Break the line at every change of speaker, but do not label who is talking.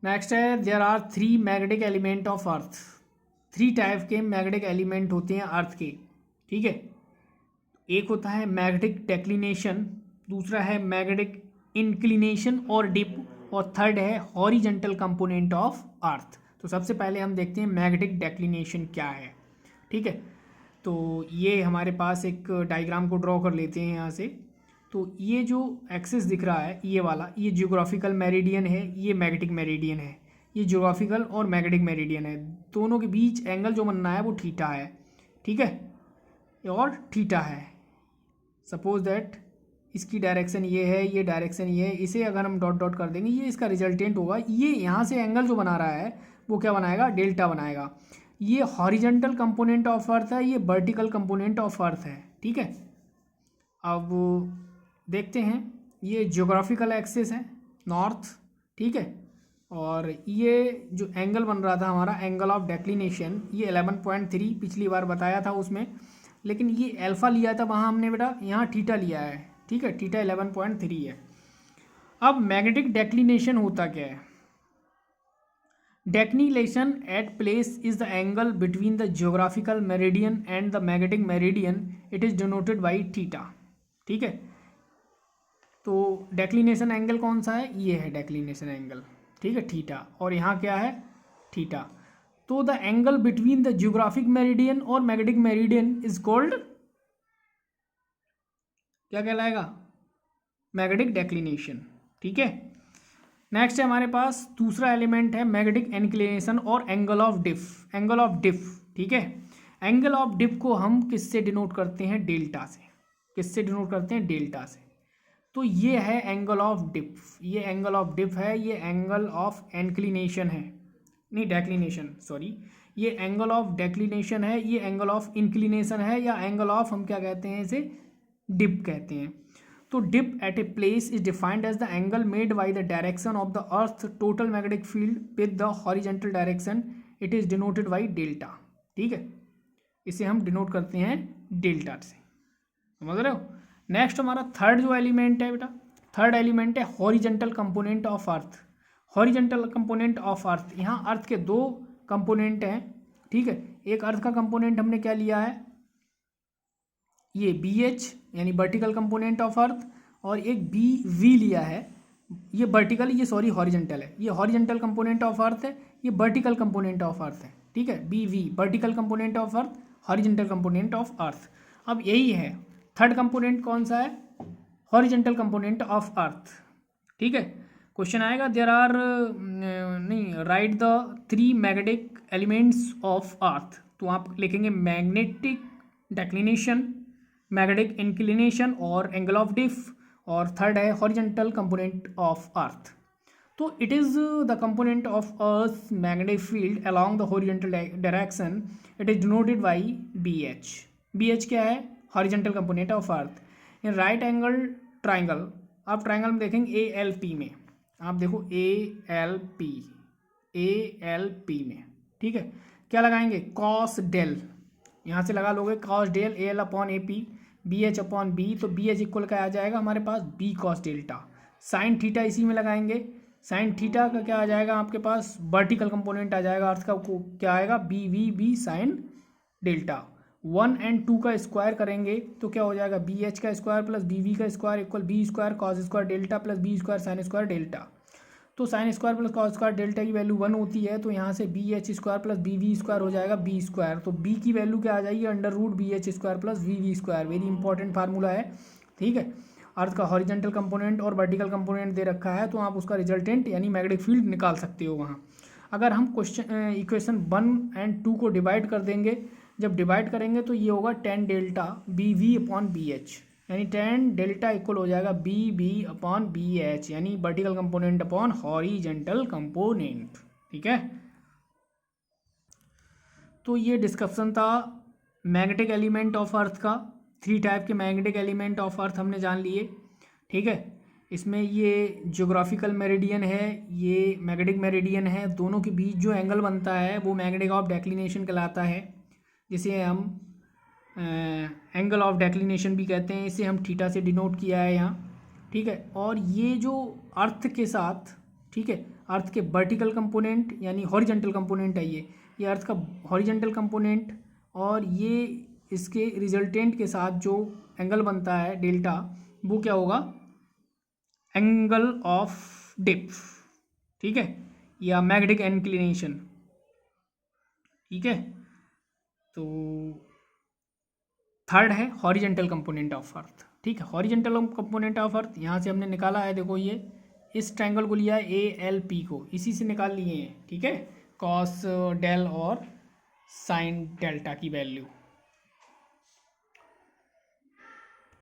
Next है there are 3 magnetic element of earth. 3 type के magnetic element होते हैं अर्थ के, ठीक है। एक होता है मैग्नेटिक डेक्लिनेशन, दूसरा है मैग्नेटिक इंक्लिनेशन और डिप, और थर्ड है हॉरिजेंटल कंपोनेंट ऑफ अर्थ। तो सबसे पहले हम देखते हैं मैग्नेटिक डेक्लिनेशन क्या है, ठीक है। तो ये हमारे पास एक डायग्राम को ड्रॉ कर लेते हैं यहाँ से। तो ये जो एक्सिस दिख रहा है ये वाला, ये जियोग्राफिकल मेरिडियन है, ये मैग्नेटिक मेरिडियन है। ये जियोग्राफिकल और मैग्नेटिक मेरिडियन है, दोनों के बीच एंगल जो बनना है वो थीटा है, ठीक है, और थीटा है। सपोज दैट इसकी डायरेक्शन ये है, ये डायरेक्शन ये है, इसे अगर हम डॉट डॉट कर देंगे ये इसका रिजल्टेंट होगा। ये यहाँ से एंगल जो बना रहा है वो क्या बनाएगा, डेल्टा बनाएगा। ये हॉरिजेंटल कंपोनेंट ऑफ अर्थ है, ये वर्टिकल कंपोनेंट ऑफ अर्थ है, ठीक है। अब देखते हैं, ये ज्योग्राफिकल एक्सिस है नॉर्थ, ठीक है, और ये जो एंगल बन रहा था हमारा एंगल ऑफ डेक्लिनेशन, ये 11.3 पिछली बार बताया था उसमें, लेकिन ये अल्फा लिया था वहाँ हमने बेटा, यहाँ थीटा लिया है, ठीक है, थीटा 11.3 है। अब मैग्नेटिक डेक्लिनेशन होता क्या है? Declination at place is the angle between the geographical meridian and the magnetic meridian, it is denoted by theta, ठीक है। तो डेक्लिनेशन एंगल कौन सा है? ये है डेक्लिनेशन एंगल, ठीक है, थीटा, और यहाँ क्या है, थीटा। तो the angle between the geographic meridian और मैग्नेटिक मेरिडियन इज कॉल्ड, क्या कहलाएगा, मैग्नेटिक डेक्लिनेशन, ठीक है। नेक्स्ट है हमारे पास दूसरा एलिमेंट है मैग्नेटिक इंक्लिनेशन और angle of dip. Angle of dip, ठीक है, एंगल ऑफ डिफ को हम किससे डिनोट करते हैं, डेल्टा से। किससे डिनोट करते हैं, डेल्टा से। तो ये है एंगल ऑफ डिफ, ये एंगल ऑफ डिफ है, ये एंगल ऑफ इंक्लिनेशन है, नहीं डेक्लिनेशन, सॉरी, ये एंगल ऑफ डेक्लिनेशन है, ये एंगल ऑफ इंक्लिनेशन है, या एंगल ऑफ हम क्या कहते हैं इसे, डिप कहते हैं। तो dip at a place is defined as the angle made by the direction of the earth total magnetic field with the horizontal direction, it is denoted by delta, ठीक है। इसे हम डिनोट करते हैं डेल्टा से, समझ रहे हो। नेक्स्ट हमारा थर्ड जो एलिमेंट है बेटा, थर्ड एलिमेंट है horizontal component of earth. Horizontal component of earth, यहाँ अर्थ के 2 कंपोनेंट हैं, ठीक है। एक अर्थ का कंपोनेंट हमने क्या लिया है, ये BH यानी वर्टिकल कंपोनेंट ऑफ अर्थ, और एक BV लिया है, ये वर्टिकल, ये सॉरी हॉरिजेंटल है, ये हॉरिजेंटल कंपोनेंट ऑफ अर्थ है, ये वर्टिकल कंपोनेंट ऑफ अर्थ है, ठीक है। BV vertical component of earth, horizontal component of earth. अब यही है थर्ड कंपोनेंट कौन सा है, हॉरिजेंटल कंपोनेंट ऑफ अर्थ, ठीक है। क्वेश्चन आएगा देयर आर नहीं, right the 3 magnetic elements of earth. तो आप लिखेंगे मैग्नेटिक डेक्लिनेशन, मैग्नेटिक इंक्लिनेशन और एंगल ऑफ डिफ, और थर्ड है हॉरिजेंटल कंपोनेंट ऑफ अर्थ। तो it is the component of earth magnetic field along the horizontal direction, it is denoted by BH। BH क्या है, horizontal component of earth. In right angle triangle, आप triangle में देखेंगे ALP में, आप देखो ALP में, ठीक है, क्या लगाएंगे, कॉस डेल, यहाँ से लगा लोगे cos del AL upon AP, BH upon B, तो BH इक्वल क्या आ जाएगा हमारे पास, B cos delta. Sine theta इसी में लगाएंगे, साइन थीटा का क्या आ जाएगा आपके पास, वर्टिकल कंपोनेंट आ जाएगा अर्थ का, क्या आएगा, BVB साइन डेल्टा। 1 और 2 का स्क्वायर करेंगे तो क्या हो जाएगा, BH का स्क्वायर प्लस BV का square equal B square cos square delta plus B square sine square delta. तो sine square plus cos square delta की वैल्यू 1 होती है, तो यहाँ से BH square plus BV square हो जाएगा B स्क्वायर। तो B की वैल्यू क्या आ जाएगी, √BH square plus VV square. Very important formula है, ठीक है। अर्थ का हॉरिजेंटल कंपोनेंट और वर्टिकल कंपोनेंट दे रखा है, तो आप उसका रिजल्टेंट यानी मैग्नेटिक फील्ड निकाल सकते हो वहाँ। अगर हम क्वेश्चन इक्वेशन 1 और 2 को डिवाइड कर देंगे, जब डिवाइड करेंगे तो ये होगा tan delta BV upon BH, यानी tan डेल्टा इक्वल हो जाएगा BB अपॉन BH, यानी vertical component upon horizontal component, ठीक है। तो ये डिस्कशन था मैग्नेटिक एलिमेंट ऑफ अर्थ का। 3 टाइप के मैग्नेटिक एलिमेंट ऑफ अर्थ हमने जान लिए, ठीक है। इसमें ये ज्योग्राफिकल मेरिडियन है, ये मैग्नेटिक मेरिडियन है, दोनों के बीच जो एंगल बनता है वो मैग्नेटिक ऑफ डेक्लिनेशन कहलाता है, जिसे हम एंगल ऑफ डेक्लिनेशन भी कहते हैं। इसे हम थीटा से डिनोट किया है यहाँ, ठीक है। और ये जो अर्थ के साथ ठीक है। अर्थ के वर्टिकल कंपोनेंट यानी हॉरिजेंटल कंपोनेंट है ये अर्थ का हॉरिजेंटल कंपोनेंट, और ये इसके रिजल्टेंट के साथ जो एंगल बनता है डेल्टा, वो क्या होगा, एंगल ऑफ डिप, ठीक है, या मैग्नेटिक इंक्लिनेशन, ठीक है। तो थर्ड है हॉरिजेंटल कंपोनेंट ऑफ अर्थ, ठीक है। हॉरिजेंटल कंपोनेंट ऑफ अर्थ यहाँ से हमने निकाला है, देखो ये इस ट्रायंगल को लिया है ALP को, इसी से निकाल लिए हैं, ठीक है, कॉस डेल और साइन डेल्टा की वैल्यू,